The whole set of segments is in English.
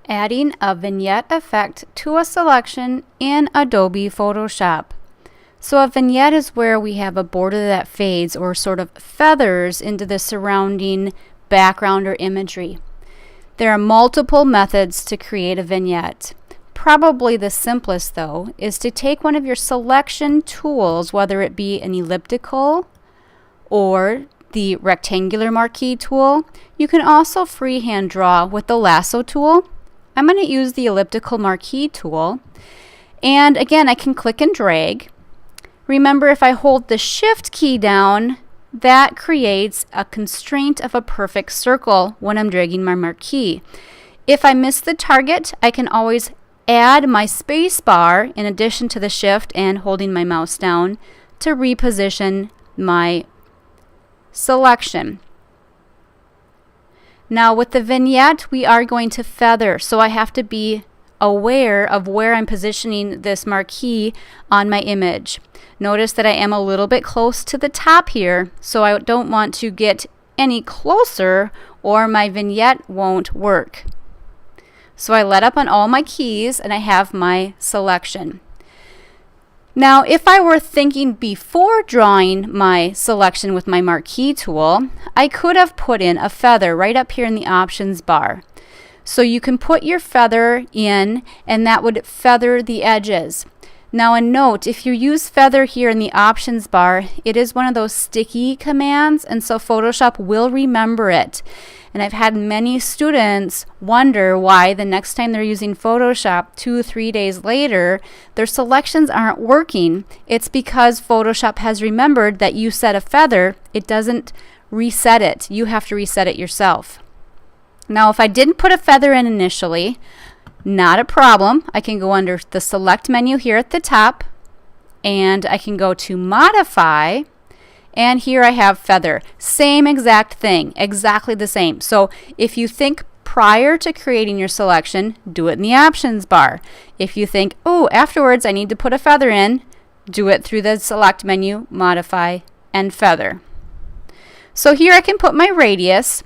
Adding a vignette effect to a selection in Adobe Photoshop. So a vignette is where we have a border that fades or sort of feathers into the surrounding background or imagery. There are multiple methods to create a vignette. Probably the simplest, though, is to take one of your selection tools, whether it be an elliptical or the rectangular marquee tool. You can also freehand draw with the lasso tool. I'm going to use the elliptical marquee tool. And again, I can click and drag. Remember, if I hold the Shift key down, that creates a constraint of a perfect circle when I'm dragging my marquee. If I miss the target, I can always add my space bar in addition to the Shift and holding my mouse down to reposition my selection. Now with the vignette, we are going to feather, so I have to be aware of where I'm positioning this marquee on my image. Notice that I am a little bit close to the top here, so I don't want to get any closer or my vignette won't work. So I let up on all my keys and I have my selection. Now, if I were thinking before drawing my selection with my marquee tool, I could have put in a feather right up here in the options bar. So you can put your feather in and that would feather the edges. Now a note, if you use feather here in the options bar, it is one of those sticky commands, and so Photoshop will remember it. And I've had many students wonder why the next time they're using Photoshop 2-3 days later, their selections aren't working. It's because Photoshop has remembered that you set a feather. It doesn't reset it. You have to reset it yourself. Now, if I didn't put a feather in initially, not a problem. I can go under the Select menu here at the top, and I can go to Modify. And here I have feather. Same exact thing, exactly the same. So if you think prior to creating your selection, do it in the options bar. If you think, oh, afterwards I need to put a feather in, do it through the Select menu, Modify, and Feather. So here I can put my radius,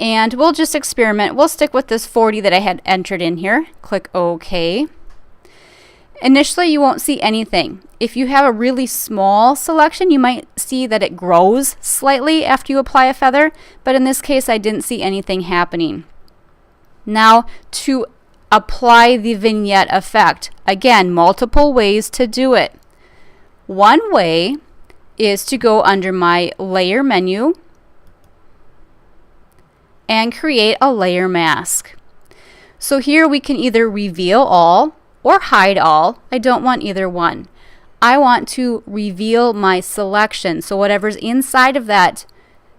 and we'll just experiment. We'll stick with this 40 that I had entered in here. Click OK. Initially, you won't see anything. If you have a really small selection, you might see that it grows slightly after you apply a feather, but in this case, I didn't see anything happening. Now, to apply the vignette effect, again, multiple ways to do it. One way is to go under my Layer menu and create a layer mask. So here we can either reveal all or hide all. I don't want either one. I want to reveal my selection. So whatever's inside of that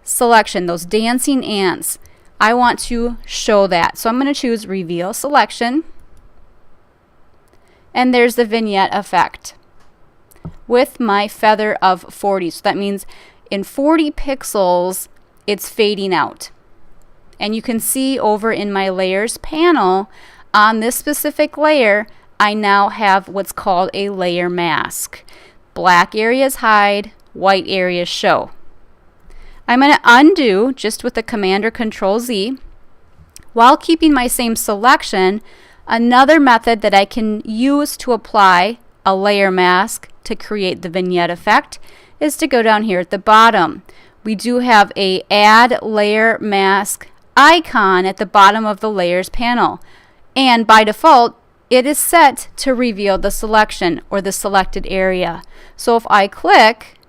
selection, those dancing ants, I want to show that. So I'm going to choose Reveal Selection. And there's the vignette effect with my feather of 40. So that means in 40 pixels, it's fading out. And you can see over in my Layers panel, on this specific layer, I now have what's called a layer mask. Black areas hide, white areas show. I'm going to undo just with the Command or Control Z. While keeping my same selection, another method that I can use to apply a layer mask to create the vignette effect is to go down here at the bottom. We do have a Add Layer Mask icon at the bottom of the Layers panel. And by default, it is set to reveal the selection or the selected area. So if I click,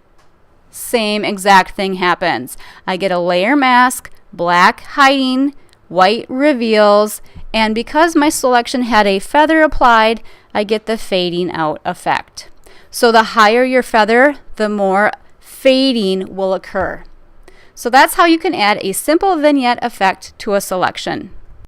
same exact thing happens. I get a layer mask, black hiding, white reveals, and because my selection had a feather applied, I get the fading out effect. So the higher your feather, the more fading will occur. So that's how you can add a simple vignette effect to a selection.